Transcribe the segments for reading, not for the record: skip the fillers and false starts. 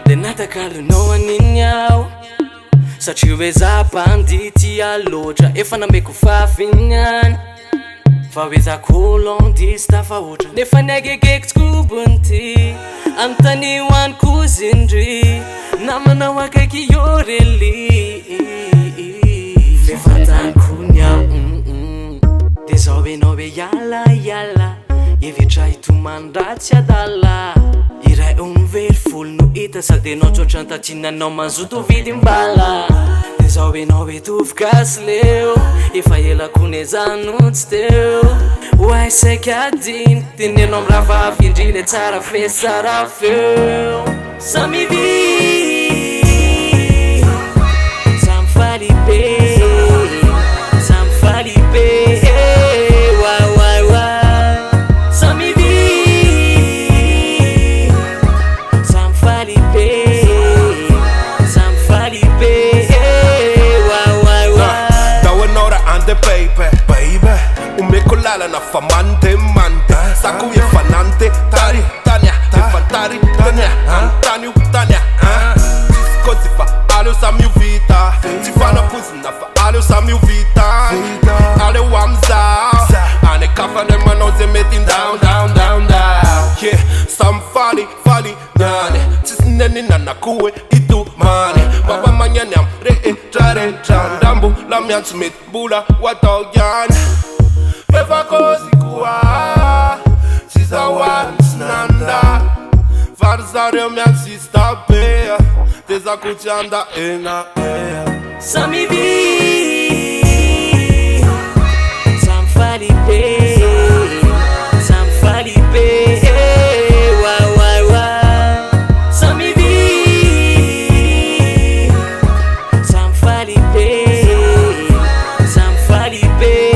De natakalonao aniny aho satria hoe za bandity aloatra efa nambeko fahafinany fa hoe za kolondisy tafahoatra nefa niagegeko tskobony ty antany hoaniko zindry namanao akaiky yorely fefantaniko niao de zao enao hoe yala evitra hitomany ratsy adala iray very folo no hita sady enao tsotra antatinanao manzoto vidim-bala de zao enao hoe tovogasy leo efa elakone zanotsy teo oay saika adiny tenenao am raha vavindry le tsara fe tsara feo samivy samfalibe samfalibe umekolala na famante mante saku ye fanante tari tanya te fantari tanya tani tanya disco fa alo sami vita ti fana puzna fa alo sami vita ale wamza ane kafa de manoze metin down yeah some funny nane tisneni nana kuwe itu mane baba manyanyam re trare chandambu la mian smith bula watoyan Eva kozi kuwa Siza wansnanda Farzare mian sista pea Teza kuchanda ena Samivi Samfalibe Samfalibe Samivi Samfalibe Samfalibe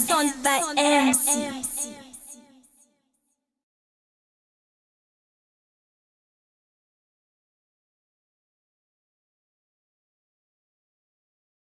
Sonne by MC.